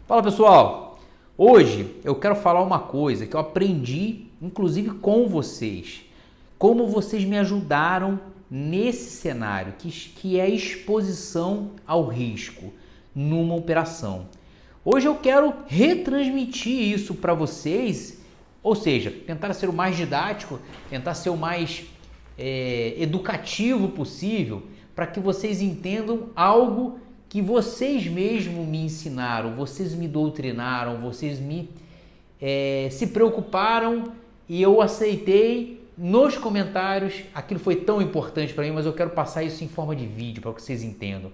Fala pessoal, hoje eu quero falar uma coisa que eu aprendi inclusive com vocês, como vocês me ajudaram nesse cenário, que é a exposição ao risco numa operação. Hoje eu quero retransmitir isso para vocês, ou seja, tentar ser o mais didático, tentar ser o mais educativo possível, para que vocês entendam algo que vocês mesmos me ensinaram, vocês me doutrinaram, vocês se preocuparam e eu aceitei nos comentários. Aquilo foi tão importante para mim, mas eu quero passar isso em forma de vídeo para que vocês entendam.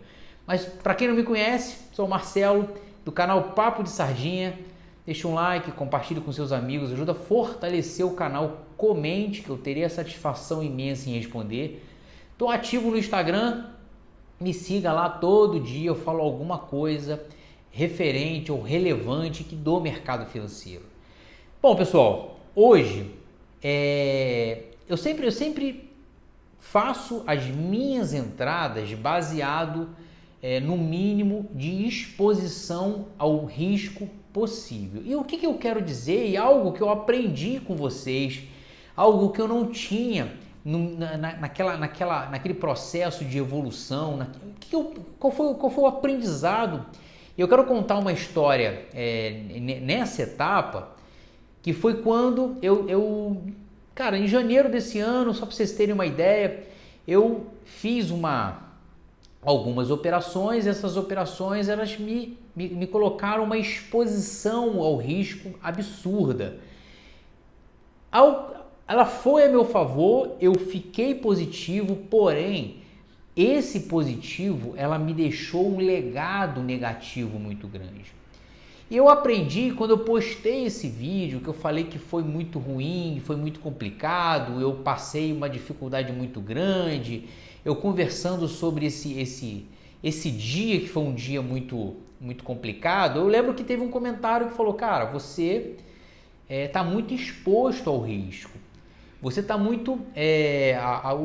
Mas para quem não me conhece, sou o Marcelo do canal Papo de Sardinha. Deixa um like, compartilhe com seus amigos, ajuda a fortalecer o canal, comente que eu teria satisfação imensa em responder. Estou ativo no Instagram, me siga lá todo dia, eu falo alguma coisa referente ou relevante do mercado financeiro. Bom pessoal, hoje eu sempre faço as minhas entradas baseado no mínimo de exposição ao risco possível. E o que eu quero dizer? E algo que eu aprendi com vocês, algo que eu não tinha naquele processo de evolução. Qual foi o aprendizado? Eu quero contar uma história nessa etapa, que foi quando cara, em janeiro desse ano, só para vocês terem uma ideia, eu fiz algumas operações. Essas operações elas me colocaram uma exposição ao risco absurda. Ela foi a meu favor, eu fiquei positivo, porém, esse positivo, ela me deixou um legado negativo muito grande. E eu aprendi quando eu postei esse vídeo, que eu falei que foi muito ruim, foi muito complicado, eu passei uma dificuldade muito grande, eu conversando sobre esse dia, que foi um dia muito, muito complicado. Eu lembro que teve um comentário que falou: cara, você está muito exposto ao risco. Você está muito,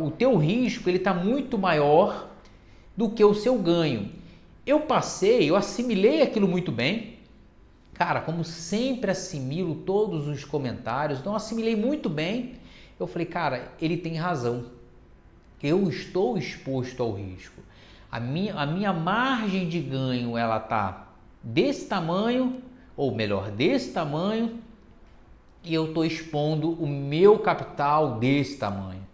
o teu risco ele está muito maior do que o seu ganho. Eu assimilei aquilo muito bem. Cara, como sempre assimilo todos os comentários, então assimilei muito bem. Eu falei, cara, ele tem razão. Eu estou exposto ao risco. A minha margem de ganho, ela tá desse tamanho, ou melhor, desse tamanho, e eu estou expondo o meu capital desse tamanho.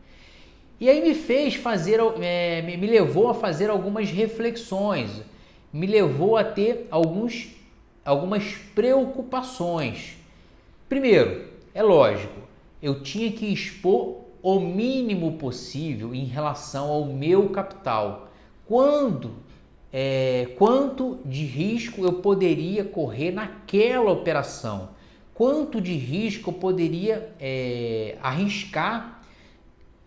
E aí me levou a fazer algumas reflexões, me levou a ter algumas preocupações. Primeiro, é lógico, eu tinha que expor o mínimo possível em relação ao meu capital. Quanto de risco eu poderia correr naquela operação? Quanto de risco eu poderia arriscar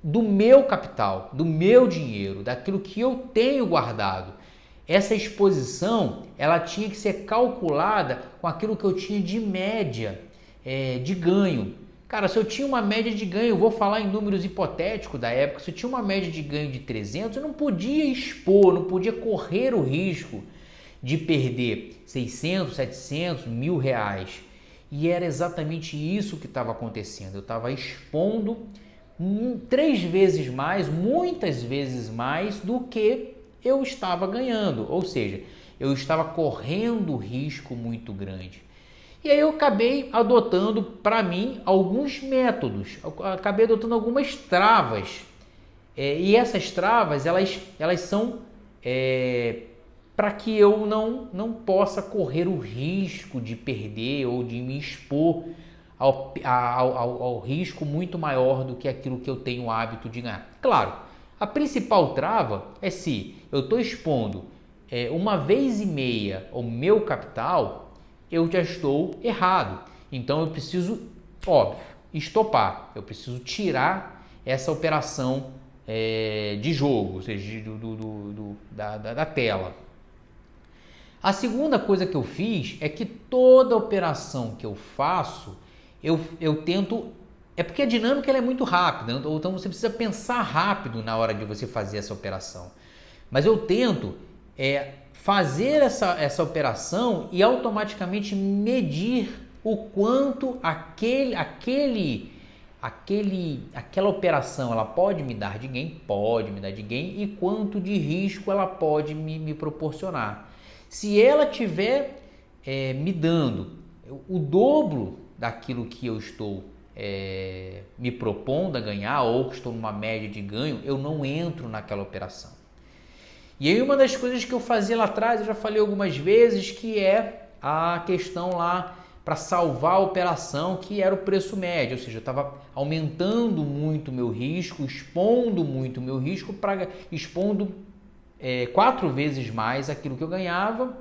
do meu capital, do meu dinheiro, daquilo que eu tenho guardado? Essa exposição, ela tinha que ser calculada com aquilo que eu tinha de média de ganho. Cara, se eu tinha uma média de ganho, eu vou falar em números hipotéticos da época, se eu tinha uma média de ganho de 300, eu não podia expor, não podia correr o risco de perder 600, 700, R$1.000. E era exatamente isso que estava acontecendo. Eu estava expondo 3 vezes mais, muitas vezes mais do que eu estava ganhando. Ou seja, eu estava correndo risco muito grande. E aí eu acabei adotando para mim alguns métodos, acabei adotando algumas travas. E essas travas, elas são para que eu não possa correr o risco de perder ou de me expor ao risco muito maior do que aquilo que eu tenho o hábito de ganhar. Claro, a principal trava é se eu estou expondo 1,5 vezes o meu capital, eu já estou errado. Então eu preciso, óbvio, estopar. Eu preciso tirar essa operação de jogo, ou seja, da tela. A segunda coisa que eu fiz é que toda operação que eu faço, eu tento... É porque a dinâmica ela é muito rápida, então você precisa pensar rápido na hora de você fazer essa operação. Mas eu tento fazer essa operação e automaticamente medir o quanto aquela operação ela pode me dar de gain, e quanto de risco ela pode me proporcionar. Se ela tiver me dando o dobro daquilo que eu estou me propondo a ganhar, ou que estou numa média de ganho, eu não entro naquela operação. E aí uma das coisas que eu fazia lá atrás, eu já falei algumas vezes, que é a questão lá para salvar a operação, que era o preço médio, ou seja, eu estava aumentando muito o meu risco, expondo muito o meu risco, expondo 4 vezes mais aquilo que eu ganhava,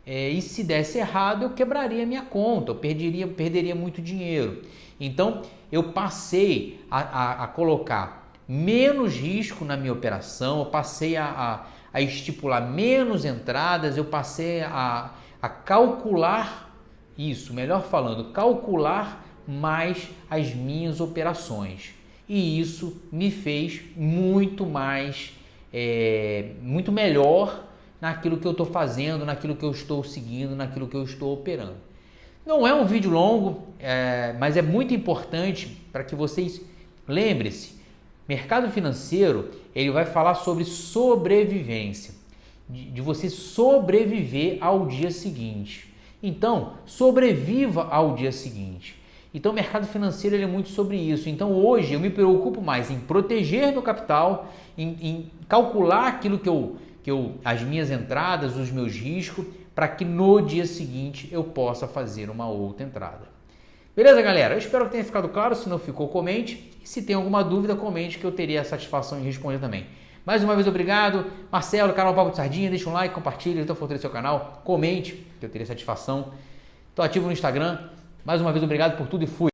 e se desse errado eu quebraria a minha conta, eu perderia muito dinheiro. Então eu passei a colocar menos risco na minha operação, eu passei a estipular menos entradas, eu passei a calcular isso, melhor falando, calcular mais as minhas operações. E isso me fez muito melhor naquilo que eu estou fazendo, naquilo que eu estou seguindo, naquilo que eu estou operando. Não é um vídeo longo, mas é muito importante para que vocês lembrem-se. Mercado financeiro, ele vai falar sobre sobrevivência, de você sobreviver ao dia seguinte. Então, sobreviva ao dia seguinte. Então, o mercado financeiro ele é muito sobre isso. Então, hoje eu me preocupo mais em proteger meu capital, em calcular aquilo as minhas entradas, os meus riscos, para que no dia seguinte eu possa fazer uma outra entrada. Beleza, galera? Eu espero que tenha ficado claro. Se não ficou, comente. E se tem alguma dúvida, comente, que eu teria a satisfação em responder também. Mais uma vez, obrigado. Marcelo, canal Papo de Sardinha, deixa um like, compartilha, então fortalecer seu canal, comente, que eu teria satisfação. Estou ativo no Instagram. Mais uma vez, obrigado por tudo e fui.